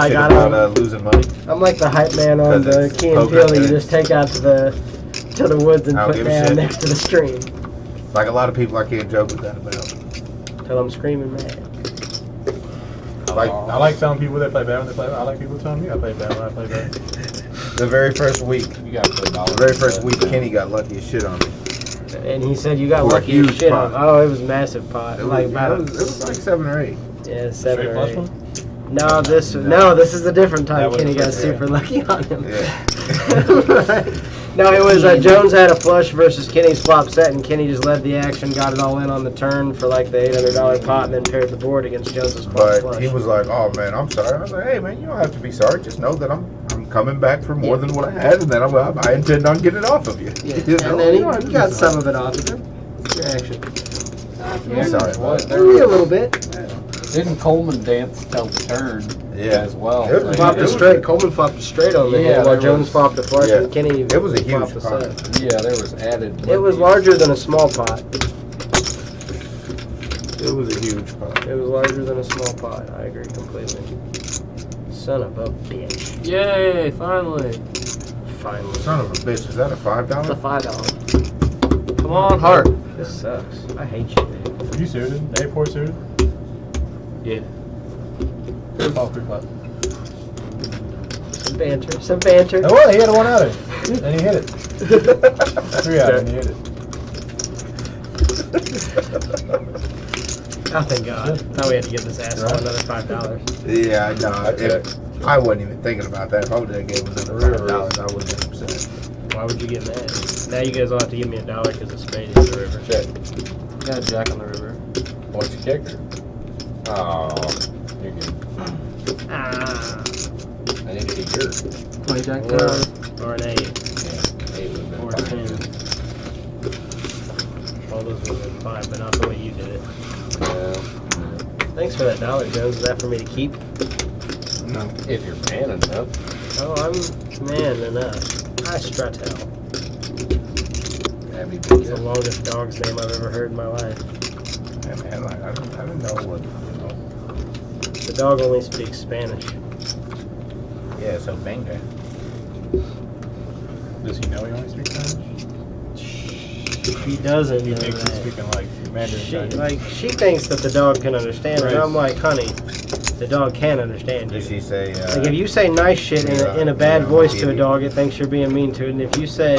I got losing money. I'm like the hype man on the Key and Peele that you just take out to the woods and put down next to the stream. Like a lot of people, I can't joke with that about. Till I'm screaming mad. I like telling people that play bad when they play bad. I like people telling me I play bad when I play bad. The very first week, Kenny got lucky as shit on me. And he said you got lucky as shit on. Oh, it was massive pot. It was like 7 or 8. Yeah, 7 or 8. No, this is a different time. Kenny got super lucky on him. Yeah. No, it was Jones had a flush versus Kenny's flop set, and Kenny just led the action, got it all in on the turn for like the $800 pot, and then paired the board against Jones's flop flush. But he was like, "Oh man, I'm sorry." I was like, "Hey man, you don't have to be sorry. Just know that I'm coming back for more than what I had, and then I intend on getting it off of you." Yeah. And then he got some of it off of him. Reaction. Sorry, Maybe a little bit. Didn't Coleman dance till the turn as well? Coleman flopped a straight on me, while Jones flopped a flush, and Kenny it was a huge pot. Yeah, there was added. It was larger than a small pot. It was a huge pot. It was larger than a small pot. I agree completely. Son of a bitch. Yay, finally. Finally. Son of a bitch, is that a $5? It's a $5. Come on, Hart. This sucks. I hate you, man. Are you suited? A4 suited? Yeah. All 3 flat. Some banter. Oh, well, he had a 1 outer. And he hit it. 3 outer, and he hit it. Oh, thank God. Now we had to give this asshole another $5. Yeah, no, I wasn't even thinking about that. If I would have given him another $5, I wouldn't have been upset. Why would you get mad? Now you guys all have to give me $1 because the spade is the river. Check. Got a jack on the river. What's your kicker? Oh, you're good. I need to get yours. Play jack or an 8. Yeah, 8 would have been Or a fine. 10. All those would have been fine, but not the way you did it. Yeah. Thanks for that $1, Jones. Is that for me to keep? No. If you're man enough. Oh, I'm man enough. I strut hell. That'd be It's good. the longest dog's name I've ever heard in my life. Yeah, man, like, I don't know what, The dog only speaks Spanish. Yeah, so venga. Does he know he only speaks Spanish? He doesn't He know thinks he's that. speaking like Mandarin Chinese. She thinks that the dog can understand, and I'm like, honey, the dog can understand you. Did she say? Like if you say nice shit in a bad voice to a dog, it thinks you're being mean to it. And if you say,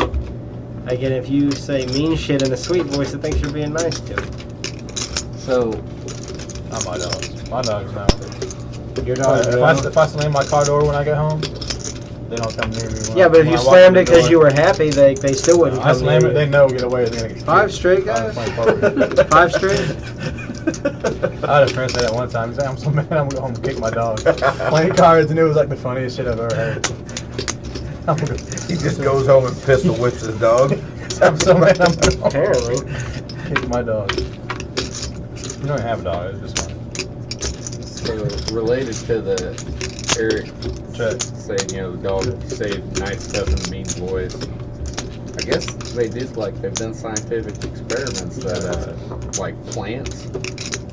again, if you say mean shit in a sweet voice, it thinks you're being nice to it. So, Not my dogs. My dogs know. Your dog. If I slam my car door when I get home, they don't come near me. Yeah, but if you slammed it because you were happy, they still wouldn't I come slam near it, you. they know get away. They're gonna get 5 straight, guys. 5 straight. I had a friend say that one time. He's like, "I'm so mad, I'm gonna go home and kick my dog." Playing cards, and it was like the funniest shit I've ever heard. He just goes home and pistol whips his dog. I'm so mad, I'm gonna Apparently. kick my dog. You don't even have a dog. It's just fun. so related to the Eric Check. saying, the dog say nice stuff in a mean voice. I guess they've done scientific experiments that, like plants,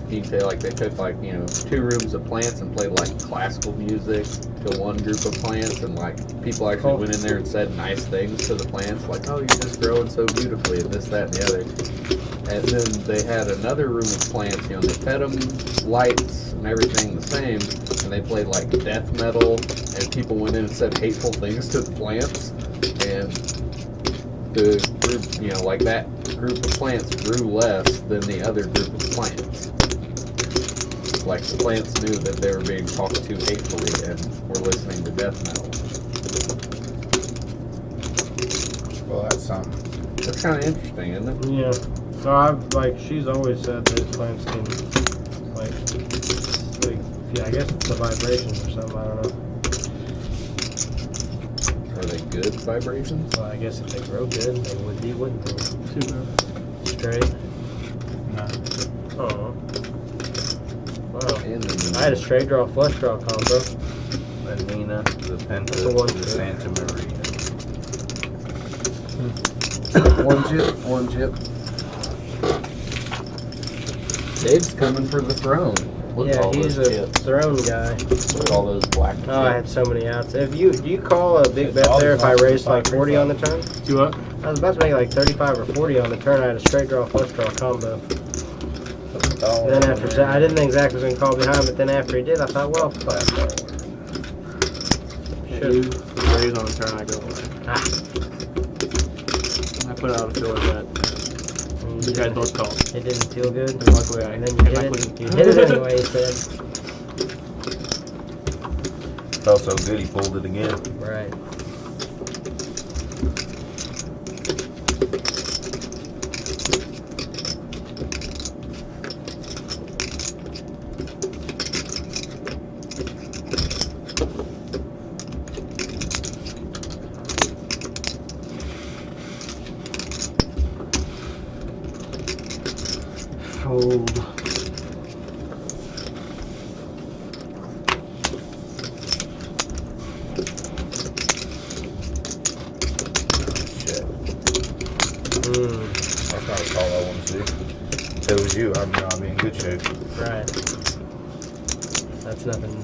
you can say they took 2 rooms of plants and played classical music to one group of plants, and people actually went in there and said nice things to the plants, oh, you're just growing so beautifully, and this, that, and the other. And then they had another room of plants, they fed them lights and everything the same, and they played death metal, and people went in and said hateful things to the plants, and the group, that group of plants grew less than the other group of plants. The plants knew that they were being talked to hatefully and were listening to death metal. Well, that's something. That's kind of interesting, isn't it? Yeah. So she's always said that plants can, I guess it's the vibrations or something. I don't know. Are they good vibrations? Well, I guess if they grow good, they would be, wouldn't they? Straight. No. Oh. Wow. And then I had a straight draw, flush draw combo. The Nina, the Penta, The one the Santa Maria. One chip. Dave's coming for the throne. Look at Yeah, all he's those a chips. throne guy. Look at all those black chips. Oh, I had so many outs. Do you call a big It's bet all there if I these raced like 35. 40 on the turn? Do what? I was about to make like 35 or 40 on the turn. I had a straight draw, flush draw combo. And then after Zach, I didn't think Zach was going to call behind, but then after he did, I thought, well, fuck. You raise on the turn, I go away. Ah. I put out a filler bet. You guys both called. It didn't feel good. And luckily, I And then you hit my hit queen. it. You hit it anyway, he said. Felt so good, he pulled it again. Right. Fold. That's not a call I want to see. If it was you, I'd be in good shape. Right. That's nothing.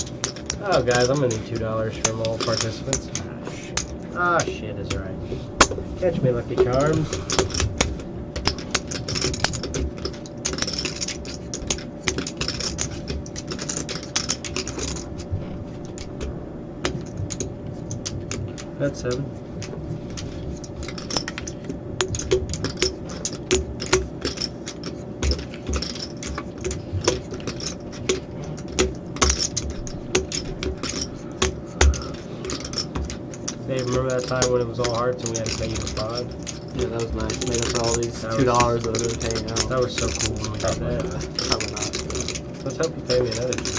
Oh, guys, I'm gonna need $2 from all participants. Ah, shit is right. Catch me, Lucky Charms. That's 7. Dave, remember that time when it was all hearts and we had to pay you for 5? Yeah, that was nice. Made up for all these That $2 that I've been paying out. That was so cool when we did that. Probably not. Let's hope you pay me another $2.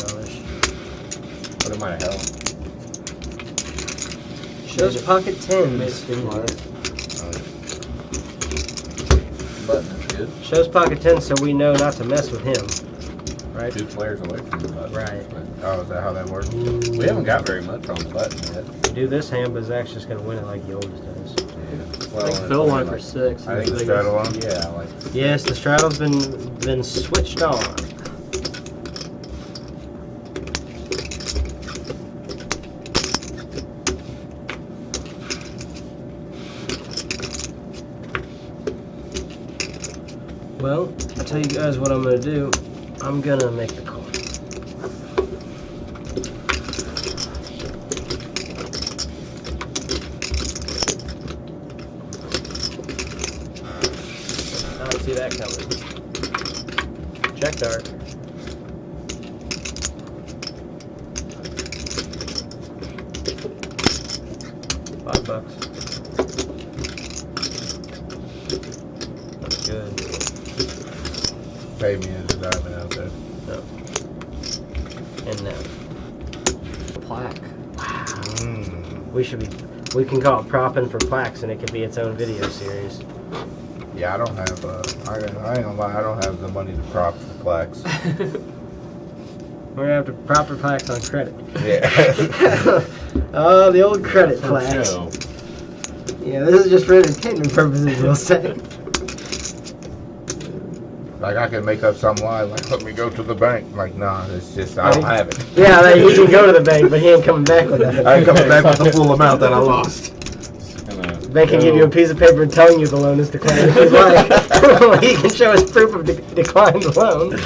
What am I, hell? Shows pocket 10. Made it smart. Button is good. Shows pocket 10 so we know not to mess with him. Right? 2 players away from the button. Right. Oh, is that how that works? We haven't got very much on the button yet. Do this hand, but Zach's just gonna win it like he always does. Well, I think Phil won it for 6. I think the straddle on. Yeah, like Yes, the straddle's been switched on. Well, I'll tell you guys what I'm gonna do. I'm gonna make the call. I don't see that coming. Check dark. $5. That's good. Pay me as a diamond out there. No. And now. Plaque. We can call it propping for plaques and it could be its own video series. Yeah, I don't have, I ain't gonna lie, I don't have the money to prop the plaques. We're gonna have to prop for plaques on credit. Yeah. Oh, the old credit for plaques. show. Yeah, this is just for entertainment purposes, we'll say. Like, I can make up some lie, like, let me go to the bank. Like, nah, it's just, I don't have it. Yeah, like, he can go to the bank, but he ain't coming back with that. I ain't coming back with the full amount that I lost. The bank can give you a piece of paper and telling you the loan is declined if you'd like. He can show us proof of declined loan.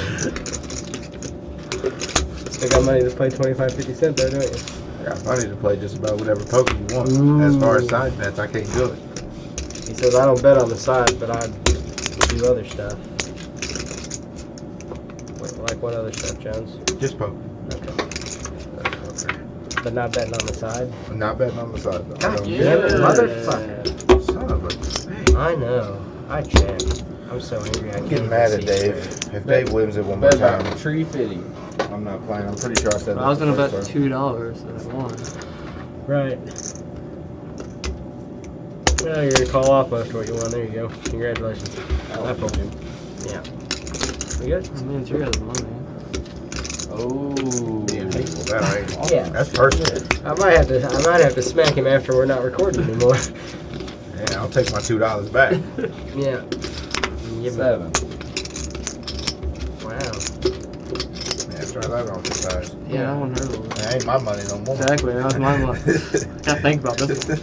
Still got money to play 25, 50 cents there, don't you? I got money to play just about whatever poker you want. As far as side bets, I can't do it. He says, I don't bet on the side, but I do other stuff. Wait, like what other stuff, Jones? Just poker. Okay. That's poker. But not betting on the side? I'm not betting on the side, though. I God don't damn it, get motherfucker. Son of a... I know. I checked. I'm so angry I I'm can't getting even mad at see Dave. straight. If Dave wins it one more Bet time, about tree fitting. I'm not playing. I'm pretty sure I said that. I was gonna the bet first $2 that I won. Right. Well, you're gonna call off most of what you won. There you go. Congratulations. I told you. Yeah. We good? I mean, it's your guys' money. Oh. time. That ain't. Yeah. That's personal. I might have to smack him after we're not recording anymore. Yeah, I'll take my $2 back. Yeah. Give me- 7. Wow. Yeah, try that on for size. Yeah, that one hurt a little. That ain't my money no more. Exactly, that was my money. Gotta think about this one.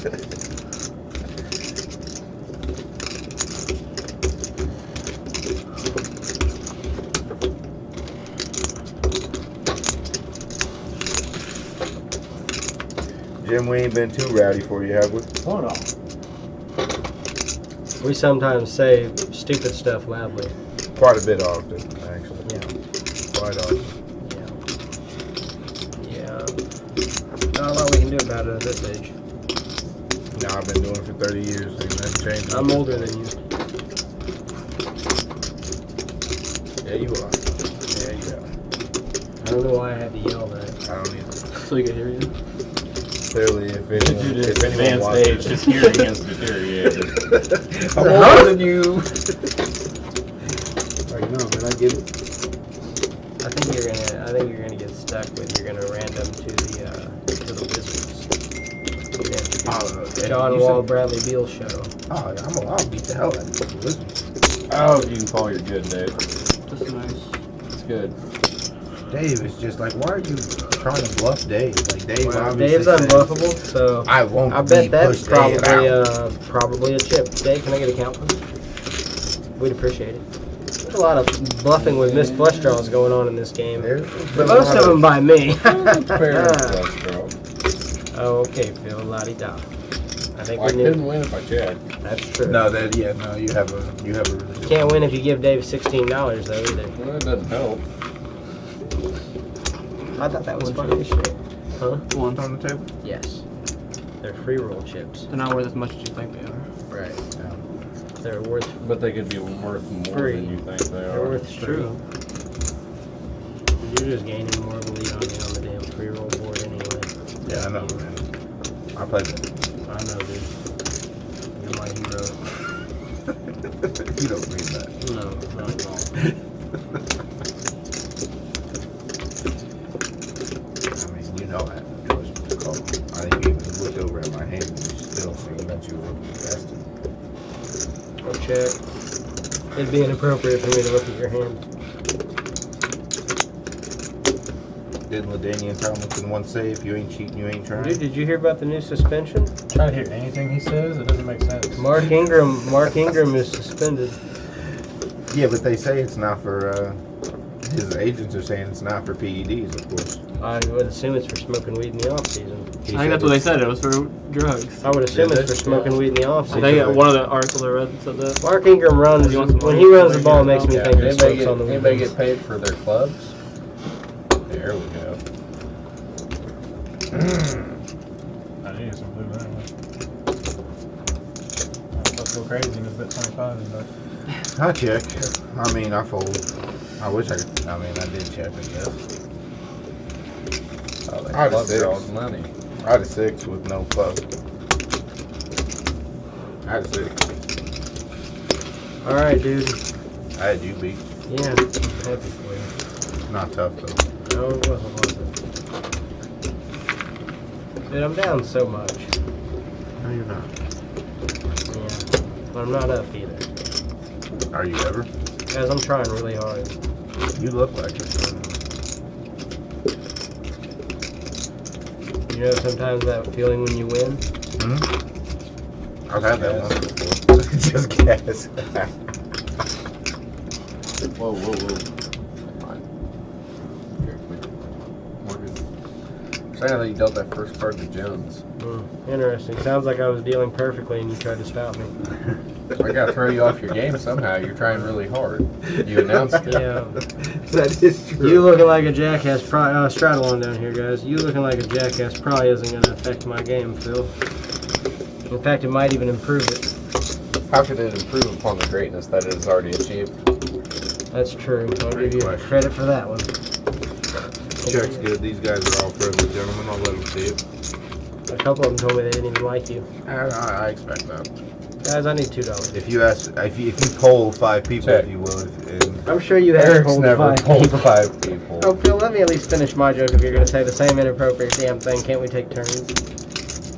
Jim, we ain't been too rowdy for you, have we? Oh no. We sometimes say stupid stuff loudly. Quite a bit often, actually. Yeah. Quite often. Yeah. Not a lot we can do about it at this age. No, I've been doing it for 30 years. Ain't nothing changed. I'm older than you. Yeah, you are. Yeah, you are. I don't know why I had to yell that. I don't either. So you can hear you. Clearly, if anyone wants stage, his hearing has deteriorated. I'm older than you. Alright, no, man, I get it. I think you're gonna get stuck with you're gonna random to the Wizards. John Wall Bradley Beal show. Oh, yeah, I'll beat the hell out of you. Listen. Oh, you can call your good, Dave. This is nice. It's good. Dave is just like, why are you trying to bluff Dave? Like, Dave Well, obviously Dave's says, unbluffable, so I won't I bet that's pushed Dave out. probably a chip. Dave, can I get a count, please? We'd appreciate it. There's a lot of bluffing with missed flush draws going on in this game. But most of them by me. Oh, okay, Phil, la-di-da. I think I we couldn't knew. win if I checked. That's true. No, you have a really You can't win if you give Dave $16 though either. Well, that doesn't help. I thought that was funny as shit. Huh? One. on the table. Yes. They're free roll chips. They're not worth as much as you think they are. Right. They're worth. But they could be worth more Free. than you think they They're are. worth true. You're just gaining more of a lead on me on the damn free roll board anyway. Yeah, I know, man. I played that. I know, dude. You're my hero. You don't mean that. No, not at all. I mean, you know I have no choice but to call. I think you even looked over at my hand and you still saying that you were invested. Or check. It'd be inappropriate for me to look at your hand. Didn't LaDainian Tomlinson once say, if you ain't cheating, you ain't trying? Dude, did you hear about the new suspension? Trying to hear anything he says, it doesn't make sense. Mark Ingram is suspended. Yeah, but they say it's not for, his agents are saying it's not for PEDs, of course. I would assume it's for smoking weed in the off season. I think that's what they said. It was for drugs. I would assume Did it's they? for smoking weed in the off I season. think one of the articles I read said that. Mark Ingram runs when he runs the ball. It makes me think he smokes on the anybody weekends. get paid for their clubs? There we go. I need some blue anyway. Let's go crazy and just bet 25 and I check. I mean, I fold. I wish I could. I mean, I did check, I guess. Oh, they I had a club six. draws money. I had a 6 with no club. I had a 6. Alright, dude. I had you beat. Yeah, I'm happy for you. Not tough, though. No, it wasn't, was it? Dude, I'm down so much. No, you're not. Yeah. But I'm not up either. Are you ever? Guys, I'm trying really hard. You look like it. You know sometimes that feeling when you win? Hmm? I've had that once before. Just guess. Whoa, whoa, whoa. Saying that you dealt that first card to Jones. Interesting. Sounds like I was dealing perfectly and you tried to stop me. I gotta throw you off your game somehow. You're trying really hard. You announced it. Yeah. That is true. You looking like a jackass, straddle on down here, guys. You looking like a jackass probably isn't going to affect my game, Phil. In fact, it might even improve it. How could it improve upon the greatness that it has already achieved? That's true. I'll Great give you question. credit for that one. Check's good. These guys are all friendly gentlemen. I'll let them see it. A couple of them told me they didn't even like you. I expect that. Guys, I need $2. If you ask, if you poll 5 people, Check. if you will, and I'm sure you have Eric's told never 5 told people. 5 people. Oh, Phil, let me at least finish my joke if you're going to say the same inappropriate damn thing. Can't we take turns?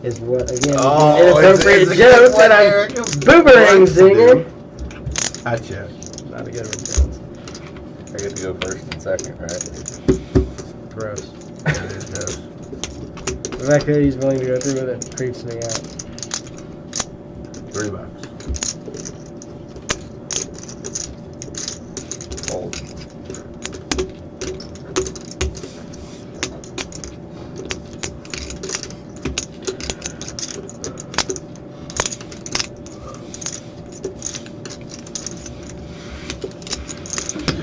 Is what, again, inappropriate joke that I'm boomerang singing. I check. Not a good one, Jones. I get to go first and second, right? gross. It is gross. The fact that he's willing to go through with it creeps me out. $3. Fold.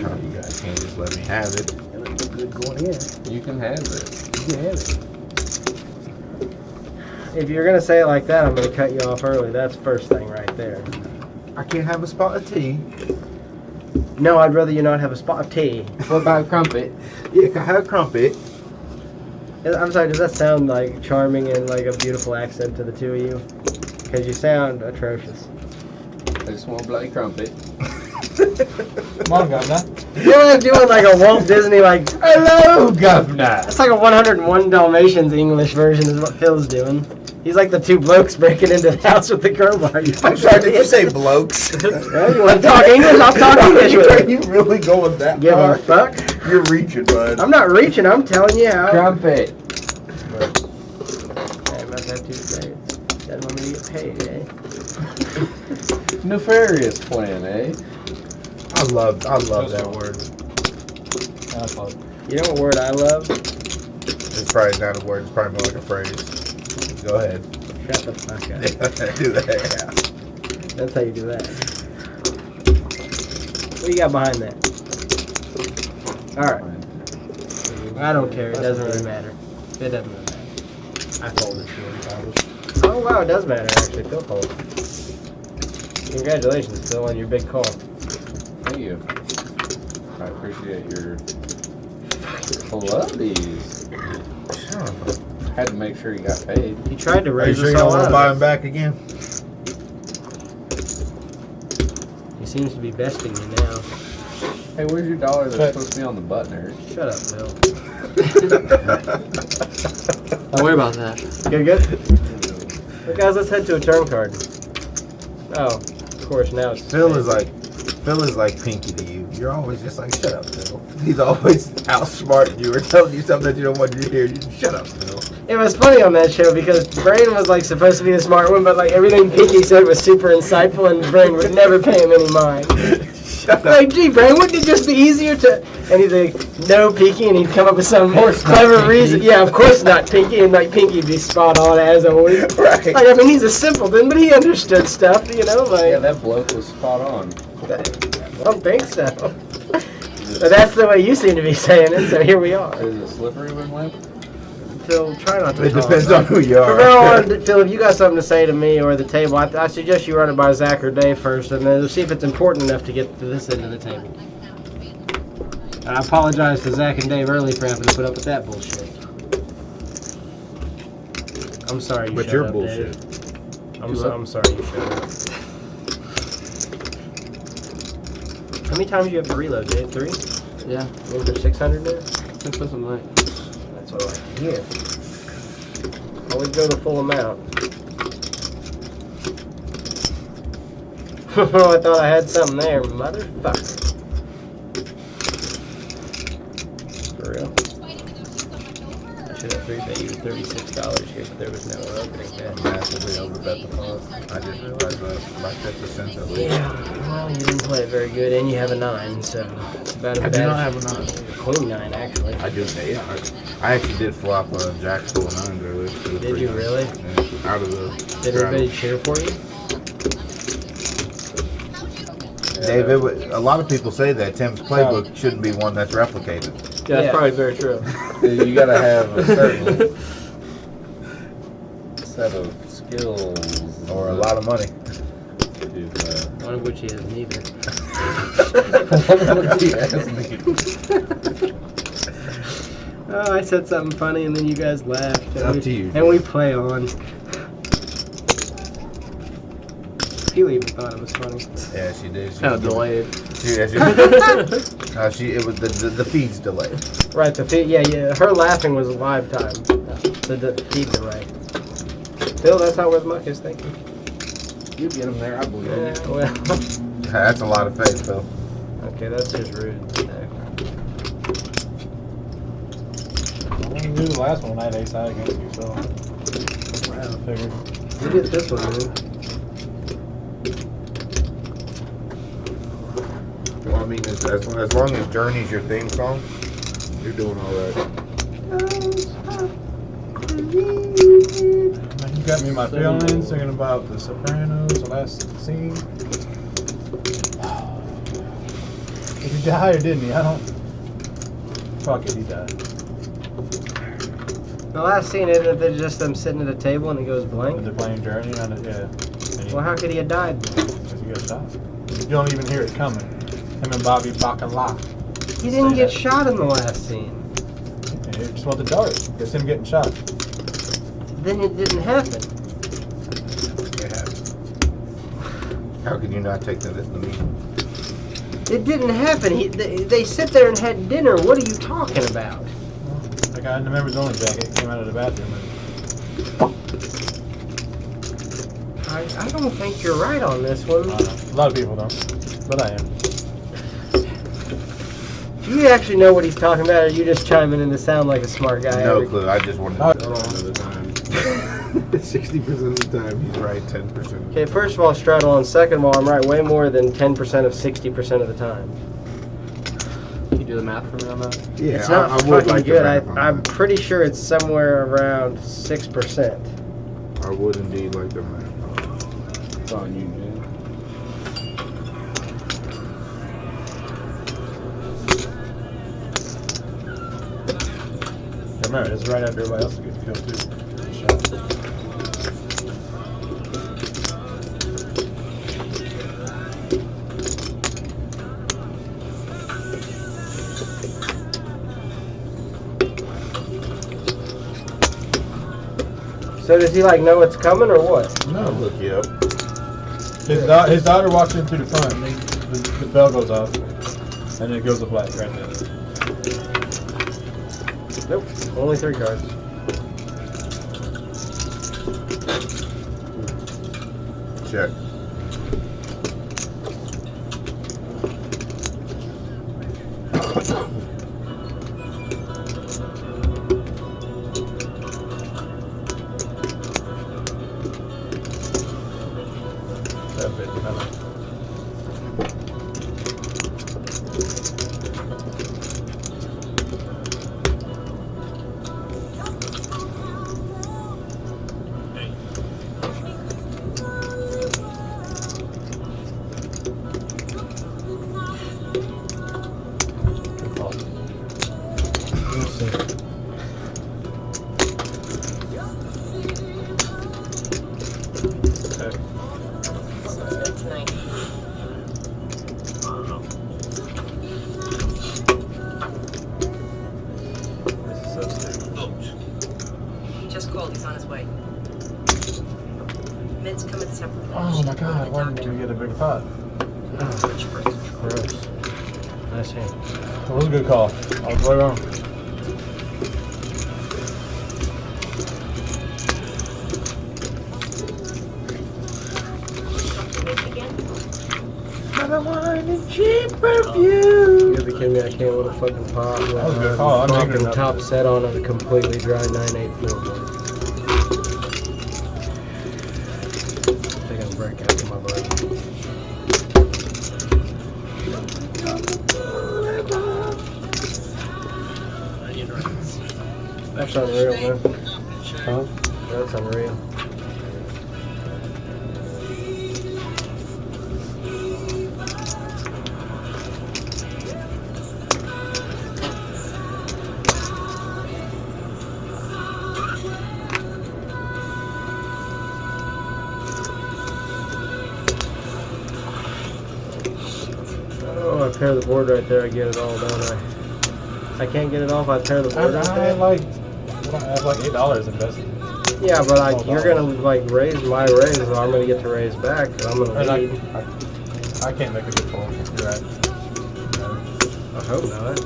Oh, you guys can't just let me have it. It looks good going in. You can have it. You can have it. If you're gonna say it like that, I'm gonna cut you off early. That's first thing right there. I can't have a spot of tea. No, I'd rather you not have a spot of tea. What about crumpet? Yeah, can I have crumpet? I'm sorry, does that sound like charming and like a beautiful accent to the two of you? Because you sound atrocious. I just want bloody crumpet. Come on, Governor. You're like doing like a Walt Disney, like, Hello, governor. that's like a 101 Dalmatians English version is what Phil's doing. He's like the two blokes breaking into the house with the crowbar. I'm sorry, did you say blokes? Well, you want to talk English? I'll talk English with Are you. you really going that Give far? a fuck. You're reaching, bud. I'm not reaching, I'm telling you how. Crumpet. Hey, I'm about to have 2 grades. Doesn't want me to get paid, eh? Nefarious plan, eh? I love that word. You know what word I love? It's probably not a word. It's probably more like a phrase. Go ahead. Shut the fuck up. Do that. Yeah. That's how you do that. What do you got behind that? Alright. I don't care. It doesn't really matter. It doesn't really matter. I folded $40. Oh, wow, it does matter, actually. Phil fold. Congratulations, Phil, on your big call. Thank you. I appreciate your bloodies. Had to make sure you got paid. He tried to Are you raise sure you us don't all want out to buy of him back again? it. He seems to be besting you now. Hey, where's your dollar that's supposed to be on the button? Shut up, Phil. Don't worry about that. Good, good? Well, guys, let's head to a turn card. Oh, of course, now it's... Phil is like Pinky to you. You're always just like, shut up, Phil. He's always outsmarting you or telling you something that you don't want to hear. You just shut up, Phil. It was funny on that show because Brain was like supposed to be the smart one, but like everything Pinky said was super insightful and Brain would never pay him any mind. Like, gee, Brain, wouldn't it just be easier to... And he's like, no, Pinky, and he'd come up with some clever reason. Yeah, of course not, Pinky, and like Pinky'd be spot on as always. Right. Like, I mean, he's a simpleton, but he understood stuff, you know, like... Yeah, that bloke was spot on. I don't think so. But that's the way you seem to be saying it, so here we are. Is it slippery when wet? Phil, try not to It talk. depends on who you From now are. on, Phil, if you got something to say to me or the table, I suggest you run it by Zach or Dave first, and then see if it's important enough to get to this end of the table. And I apologize to Zach and Dave early for having to put up with that bullshit. I'm sorry you But shut you're up, bullshit. Dave. I'm sorry you shut up. How many times do you have to reload, Dave? 3? Yeah. Maybe there's 600 now? That's what I'm like. That's what I like to hear. Always go the full amount. Oh, I thought I had something there, motherfucker. For real. I should have bet you $36 here, but there was no opening bet. Massively overbet the pot. I just realized that. Like 50 at least. Yeah, well, you didn't play it very good, and you have a 9, so it's about I as do bad not as have a 9. Queen 9, actually. I do, yeah. I actually did flop Jack's full 9s earlier. It was Did pretty you nice. really? Yeah, out of the. Did everybody cheer for you? Dave, a lot of people say that Tim's playbook shouldn't be one that's replicated. Yeah, that's Yeah. probably very true. You gotta have a certain set of skills. Or a lot of money. One of which he has neither. Oh, I said something funny and then you guys laughed. It's up to you. And we play on. Keely even thought it was funny. Yeah, she did. Kind of delayed. It was the feed's delayed. Right, the feed, yeah. Her laughing was live time. The feed delay. Phil, that's not where the muck is, thank you. You get them there, I believe. Yeah, well. That's a lot of faith, Phil. Okay, that's just rude. can do the last one. I had ace high against you, so I figured. You get this one, man. Well, I mean, as long as Journey's your theme song, you're doing all right. You got me in my feelings, thinking about The Sopranos, the last scene. Did he die or didn't he? I don't. Fuck it, he died. The last scene, isn't it just them sitting at a table and it goes blank? When they're playing Journey on it, yeah. Well, how could he have died then? Because he got shot. You don't even hear it coming. Him and Bobby Bacala. He didn't get shot in the last scene. He just want the dart. It's him getting shot. Then it didn't happen. It happened. How can you not take that as the meaning? It didn't happen. They sit there and had dinner. What are you talking about? Well, that guy in the members only jacket came out of the bathroom. I don't think you're right on this one. I don't know. A lot of people don't, but I am. Do you actually know what he's talking about, or are you just chiming in to sound like a smart guy? No clue. I just wanted to Oh. all of the time. 60% of the time he's right, 10%. Okay, first of all, straddle, and second of all, I'm right way more than 10% of 60% of the time. Can you do the math for me on that? Yeah, It's not I would fucking like to good. math on I'm that. pretty sure it's somewhere around 6%. I would indeed like to math. It's on you, man. Remember, this is right after everybody else gets killed too. Shot. So does he like know it's coming or what? I'll look you up. His daughter walks in through the front. And the bell goes off, and it goes to black right there. Nope, only 3 cards. Check. Just called. He's on his way. Mid's coming separately. Oh my God! Why didn't we get a big pot? Gross. Nice hand. That was a good call. I was right wrong. You're the kidding me, I can't win a fucking pot. That was a good call. I'm fucking making it up. top set on a completely dry 9-8 board. I think I'm breaking out of my butt. That's unreal, man. Huh? That's unreal. Oh, I pair the board right there, I get it all, don't I? I can't get it off, I pair the board right I there. have like $8 invested. Yeah, but like you're gonna like raise my raise, so I'm gonna get to raise back. So I'm gonna And lead. I can't make a good call. You're right. I hope not.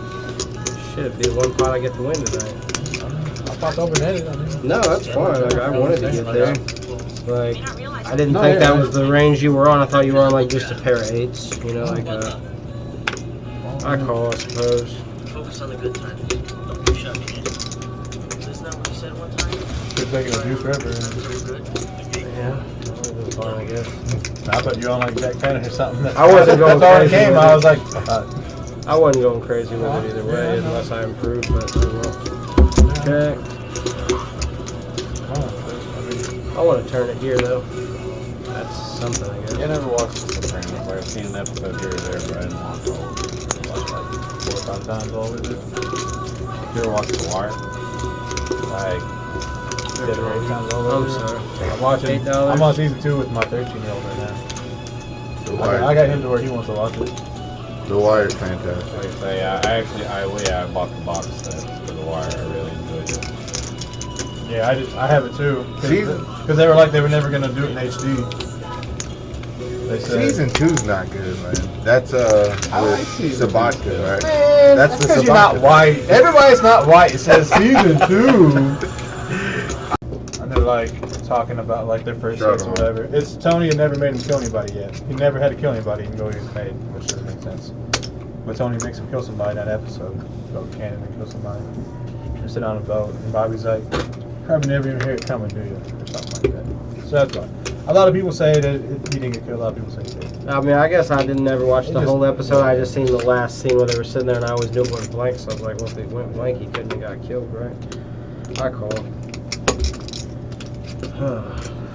Shit, it'd be one pot I get to win tonight. I thought open-ended. I mean, No, that's fine. Like I wanted to get there. Like I didn't No, think yeah, that was the range you were on. I thought you were on like just a pair of 8s. You know, like I call, I suppose. Focus on the good times. Don't push up, man. about what you said one time? Could take a juice forever. Yeah, that would have been fun, I guess. I thought you were on like Jack Tanner or something. I wasn't going That's all it crazy came. with I it. was like, I wasn't going crazy with it either way, Yeah, no. unless I improved, but oh well. Check. I want to turn it here, though. That's something, I guess. I never watched The Sopranos. Like, I've seen an episode here or there, but I didn't watch all of it. watched like 4 or 5 times all of it. You ever watched The Wire? Like 7 or 8 times all I'm of it. sorry. I'm watching. $8. I'm on season 2 with my 13-year-old right now. The I Wire. got him to where he wants to watch it. The Wire's fantastic. Like I say, I bought the box set for The Wire. I really enjoyed it. Yeah, I have it too. Season- Because they were like they were never gonna do it in HD. They said, Season 2's not good, man. That's I like with season Sabatka, two. right? Man, That's that's the because you're not Sabatka. white. Everybody's not white. It says season 2. And they're like talking about like their first sex or whatever. It's Tony had never made him kill anybody yet. He never had to kill anybody and go get paid, which doesn't make sense. But Tony makes him kill somebody in that episode. Go to Canada and kill somebody. Or sit on a boat. And Bobby's like, probably never even hear it coming, do you? Or something like that. So that's why. A lot of people say that he didn't get killed. A lot of people say he did. I mean, I guess I didn't ever watch the It whole just- episode. I just seen the last scene where they were sitting there, and I always knew it went blank. So I was like, well, if it went blank, he couldn't have got killed, right? I call.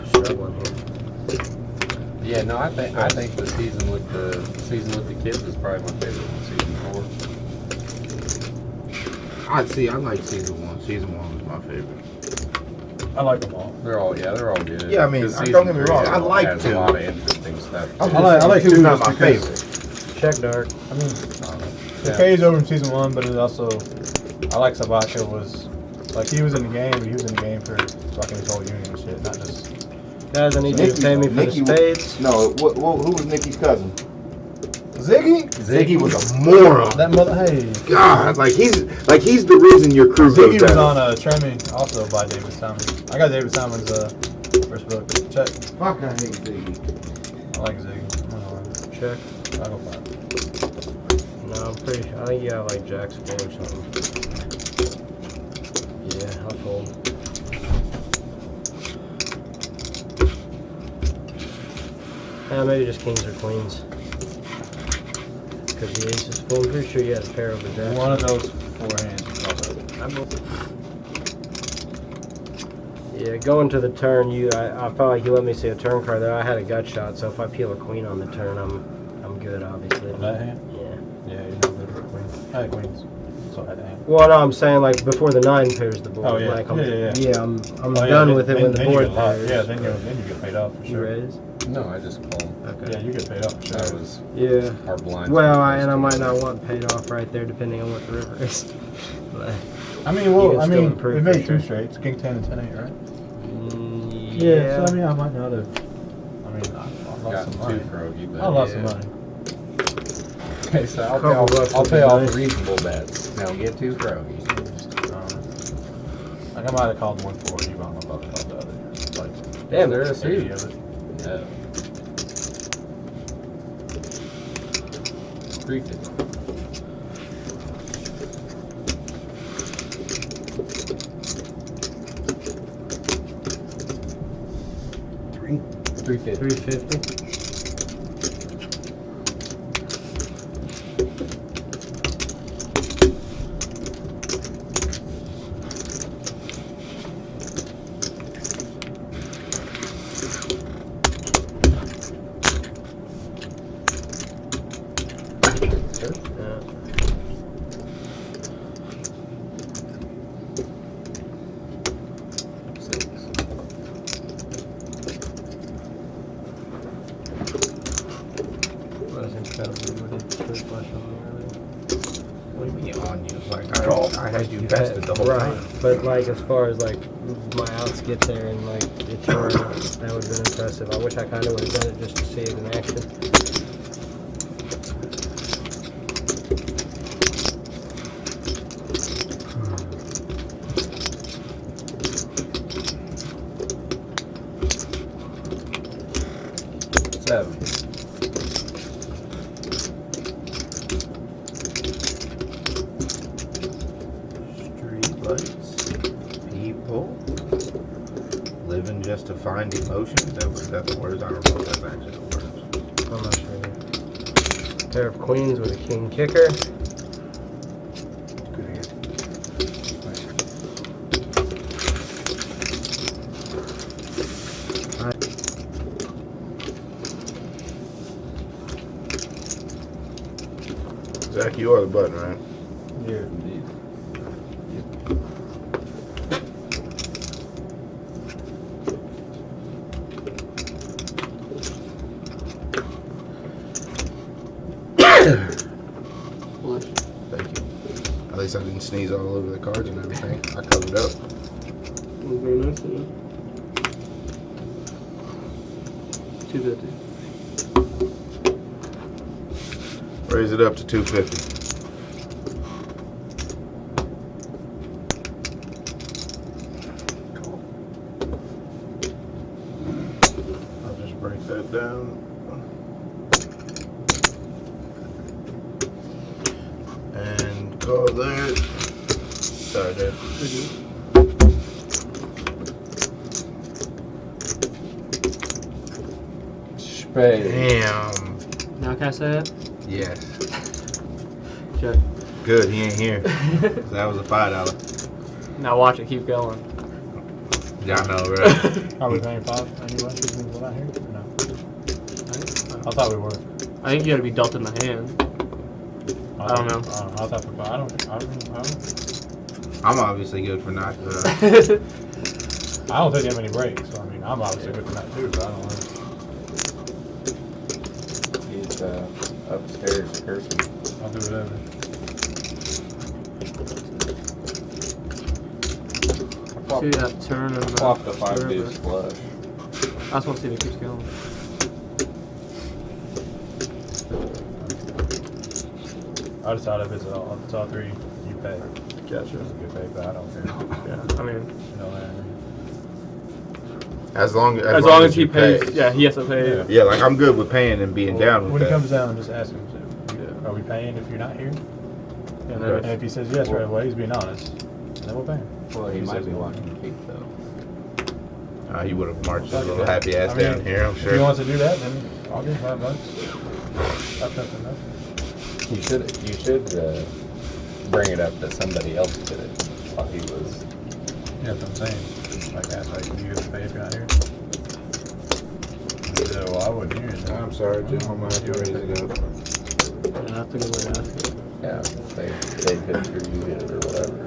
Struggling here. Yeah, no, I think the season with the kids is probably my favorite one, season 4. I like season 1. Season 1 was my favorite. I like them all. They're all good. Yeah, I mean, 'Cause don't get me season wrong, 3 I like has 2. a lot of interesting stuff. I'm too. I like two's two not just my because- favorite. Check dark. I mean, Yeah. the phase over in season 1, but it also, I like Sabatka was, like he was in the game, but he was in the game for fucking his whole union and shit, not just. Guys, I need you to pay me for the spades. No, who was Nikki's cousin? Ziggy? Ziggy was a moron. That mother, hey. God, he's the reason your crew Ziggy goes was down. on Tremmy, also by David Simon. I got David Simon's first book. Check. Fuck, I hate Ziggy. I like Ziggy. I don't know. Check. I'll go 5. No, I'm pretty sure. I think you got like Jack's 4 or something. Yeah, I'll fold. Maybe just kings or queens. Because the ace is full. I'm pretty sure you had a pair over Jack. One of those 4 hands is also. Yeah, going to the turn, I felt like you let me see a turn card there. I had a gut shot, so if I peel a queen on the turn, I'm good, obviously. On that hand? Yeah. Yeah, you're not good for queens. I had queens, so I had a hand. Well, no, I'm saying like before the 9 pairs the board. Oh, yeah. Like, I'm, Yeah. I'm Oh, yeah, done then- with it when the then you board get lost. pairs. Yeah, then you get paid off for You sure. raise? No, I just called. Okay. Yeah, you get paid off for sure. That was Yeah. our blind. Well, and I might not want paid off right there, depending on what the river is. But, I mean, You well, can I still mean, improve we for made sure. 2 straights, king 10 and 10-8, right? yeah. So I mean, I might not have. I mean, I got lost some money. too croggy, but I lost yeah. some money. Okay, so I'll Couple bucks I'll would pay be off nice. the reasonable bets. Now get too croggy. Like I might have called 1 for you, but I'm about to call the other. Like, Damn, there is 80 2. of it. No. 350. $350. 350. What do you mean on you? I had you vested the whole Right, time. but like as far as like my outs get there and like it's your outs, that would have been impressive. I wish I kind of would have done it just to see it in action. Street lights. to find emotion. Is that the word? I don't know if that's actually the word. I'm not sure. Pair of queens with a king kicker. Good hand. Zach, you are the button, right? Yeah. Indeed. Thank you. At least I didn't sneeze all over the cards and everything. I covered up. Very nice, you know. 250. Raise it up to 250. Cool. I'll just break that down. And call that. Sorry, Dave. Spade. Damn. Now can I say it? Yes. Check. Good, he ain't here. That was a $5. Now watch it keep going. Yeah, I know, right? Are we paying 5 anyway? Since we're not here? Or no? I thought we were. I think you gotta be dealt in the hand. I don't know. I thought for 5. I don't. I'm obviously good for not. I don't take that many breaks. So I mean, I'm obviously good for that too, but I don't know. He's upstairs cursing. I'll do whatever. See that turn and Flop the 5 server. deuce flush. I just want to see if it keeps going. I decide if it's all 3, you pay. Gotcha. It's a good pay, but I don't care. Yeah, I mean, You know that. As long as long as he you pays, pay. yeah, he has to pay. Yeah. Yeah, like I'm good with paying and being down with When that. he comes down, just ask him. So, Yeah. are we paying if you're not here? And And then if he says yes right away, he's being honest. Then we'll pay him. Well, he He might says be no. wanting to keep though. He would have marched his Fuck little it. happy ass I mean, down here, I'm If he sure. wants to do that, then I'll give him $5. I've done enough. You should bring it up that somebody else did it while he was. Yeah, that's what I'm saying. Like, ask, like, do you have to pay if you're not here? He said, well, I wasn't here. So I'm sorry, Jim. I'm gonna have to raise it up. Yeah, that's a good way to ask it. Yeah, they could sure you did it or whatever.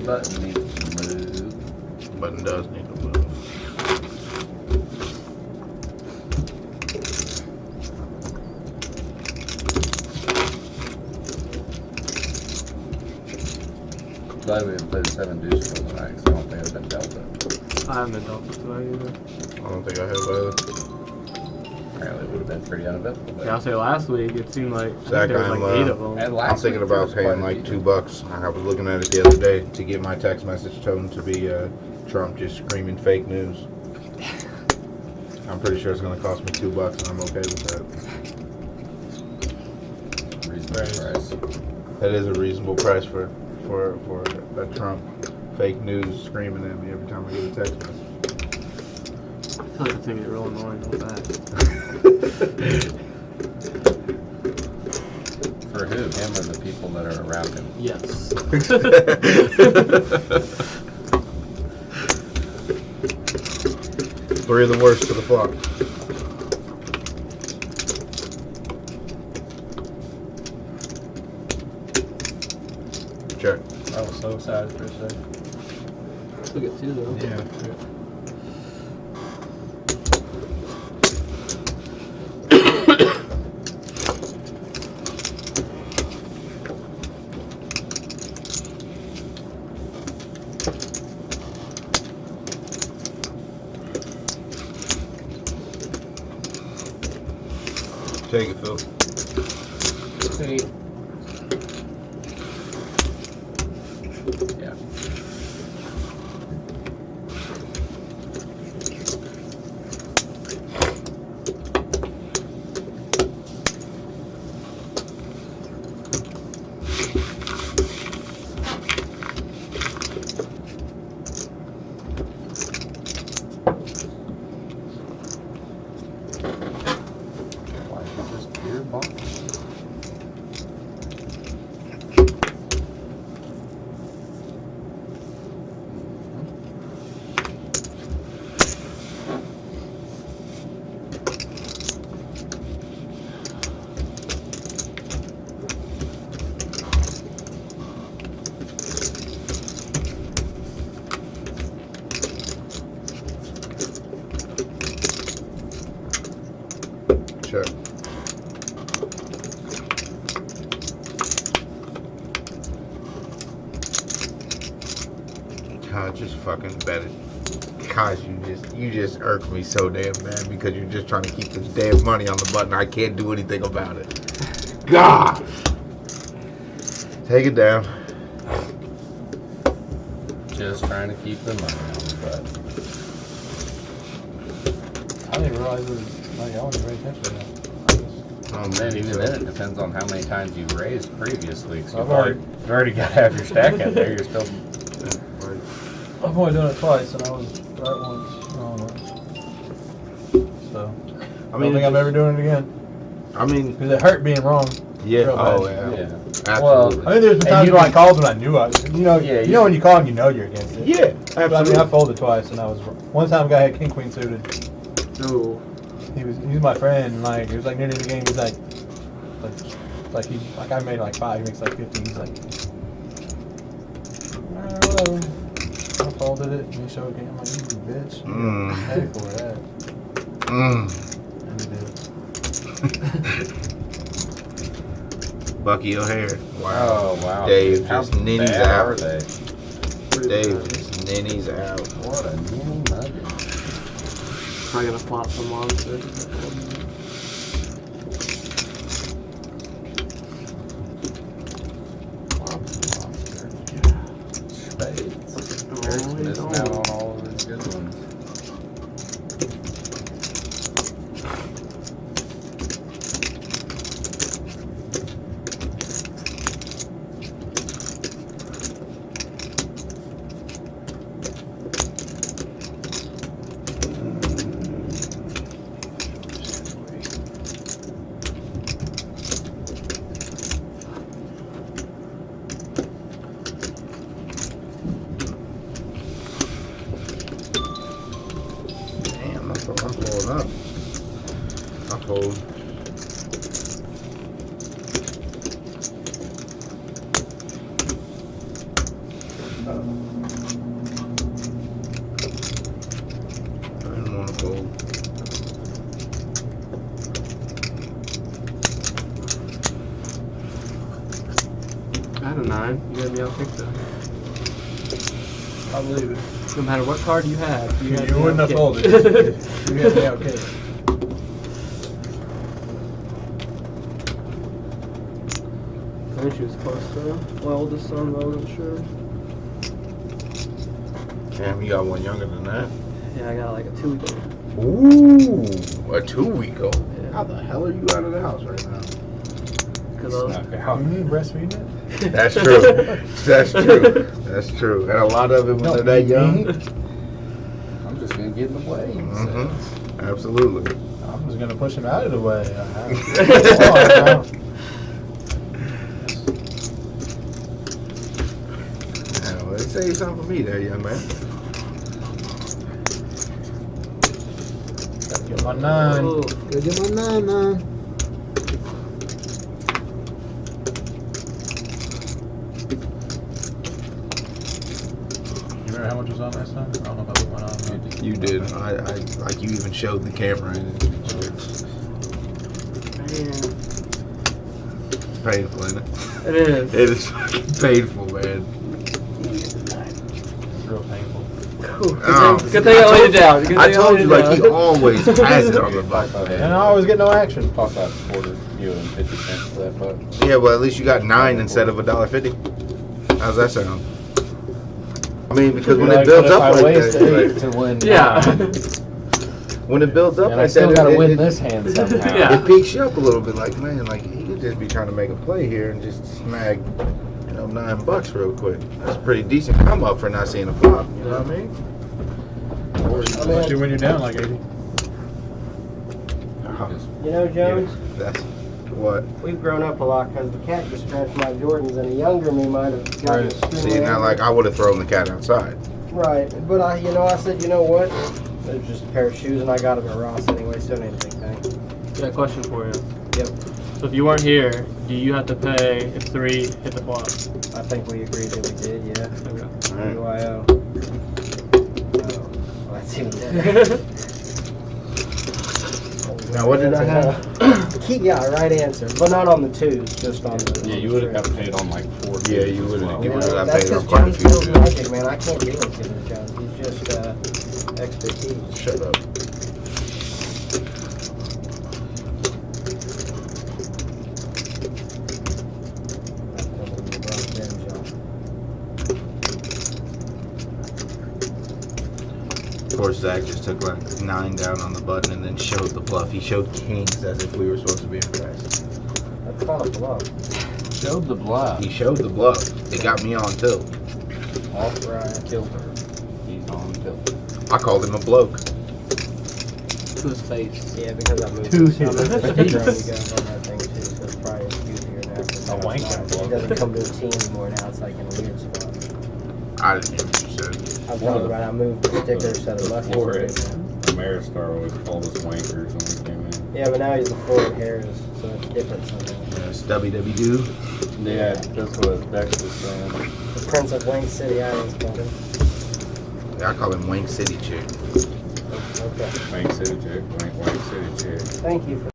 Button needs to move. Button does need to move. Glad we didn't play the 7 deuce for tonight, because I don't think I've been dealt it. I haven't been dealt with today either. I don't think I have either. Apparently it would have been pretty uneventful. But Yeah, I'll say last week it seemed like I Zach, think there was I'm, like 8 of them. and I'm last thinking week there about was paying quite a like few. $2. I was looking at it the other day to get my text message tone to be Trump just screaming fake news. I'm pretty sure it's going to cost me $2 and I'm okay with that. Reasonable price. That is a reasonable price for a Trump fake news screaming at me every time I get a text message. I feel like it's gonna get real annoying real fast. For who? Him or the people that are around him? Yes. Three of the worst to the flop. Check. I was so excited for a second. Look at 2 though. Yeah. Take it, Phil. See, Yeah. Why is this beer box? Check. God, just fucking bet it. Gosh, you just irk me so damn bad because you're just trying to keep this damn money on the button. I can't do anything about it. God, take it down. Just trying to keep the money on the button. I didn't realize it was like I wasn't very attention to that. And then even then, it depends on how many times you raised previously. Cause I've you've already got half your stack in there. You're still. I've only done it twice, and I was right once, wrong once. So I don't think I'm ever doing it again. I mean, Because it hurt being wrong. yeah. Real Oh bad. yeah. Yeah. Absolutely. I mean, there's been times when I called when I knew I, you know, Yeah, you know when you call and you know you're against it. Yeah, But I mean, absolutely. I folded twice, and I was wrong. One time, a guy had king queen suited. Ooh. He was my friend. And like it was like near the end of the game. He's like I made like 5. He makes like 50. He's like, whatever. I folded it, and he showed it. I'm like, you bitch. Mm. Pay for that. And he did. Bucky O'Hare. Oh wow. Dave How just ninnies bad out. are they? Dave just ninnies out. What a ninny nugget. Probably gonna flop some monsters. Spades. Oh, Eric's he's missing on. out on all of his good ones. Damn, that's what I'm pulling up. I fold. I didn't want to fold. I had a 9. You had me outpicked though. I believe it. No matter what card you had, you had You me wouldn't have outkicked. folded. You had me okay. I think she was close to my oldest son, but I wasn't sure. Damn, you got one younger than that. Yeah, I got like a 2-week-old. Ooh, a 2-week-old. Yeah. How the hell are you out of the house right now? Because I was. Snuck You out. mean breastfeeding it? That's true. That's true. That's true. And a lot of it when No, they're that you young. mean? I'm just gonna get in the way. Mm-hmm. Absolutely. I'm just gonna push him out of the way. Yeah, well, they say something for me there, young man. Gotta get my 9. Oh, Gotta get my 9. You remember how much was on last time? I don't know if I put mine on. You did. I like you even showed the camera and it's man. painful, isn't it? It is. It is painful, man. It's real painful. Cool. Oh, Good thing I laid it down. Good thing I told laid you, it like, down. he always has it on the button. And I always get no action. Talk about quarter, you and 50 cents for that buck. Yeah, well, at least you got 9 instead of $1.50. How's that sound? mean, because when Like, it builds but if up I like waste that, 8 like, to win, Yeah. 9, when it builds up and I like still that, gotta win it, this hand somehow. Yeah. it peaks you up a little bit. Like, man, like he could just be trying to make a play here and just snag, you know, $9 real quick. That's a pretty decent come up for not seeing a flop. You know what I mean? Especially when you're down like 80. You know, Jones, That's what. we've grown up a lot because the cat just scratched my Jordans, and a younger me might have gotten Right. See, not like I would have thrown the cat outside. Right, but I said, you know what? There's just a pair of shoes, and I got them at Ross anyway, so don't even think. Got a question for you. Yep. So if you weren't here, do you have to pay if 3 hit the flop? I think we agreed that we did, yeah. Okay. What do I owe? Oh, well, that's even better. Now, what did I have? Yeah, right answer, but not on the twos, just on the. Yeah, you would have got paid on like 4. Yeah, you would have. Well. You would have got That's paid on because quite a Jones few. feels dudes. magic, man. I can't do it to Jones. He's just expertise. Shut up. Of course, Zach just took like 9 down on the button and then showed the bluff. He showed kings as if we were supposed to be impressed. That's not a bluff. Showed the bluff. He showed the bluff. It got me on tilt. Off right. Tilter. He's on tilt. I called him a bloke. To his face. Yeah, because I moved. To I'm his gonna put the face. drone gun on that thing too, so it's probably easier now. A wanker. It doesn't come to a T anymore now. It's like in a weird spot. I didn't hear what you said. I'm talking about I moved the sticker so the left floor hand is. Ameristar always called us wankers when we came in. Yeah, but now he's the Florida Harris, so it's different somehow. Yes, WW. Yeah, that's what Dex was saying. The Prince of Wayne City, I always called him. Yeah, I call him Wayne City Chick. Okay. Wank City chick, wank City chick. Thank you for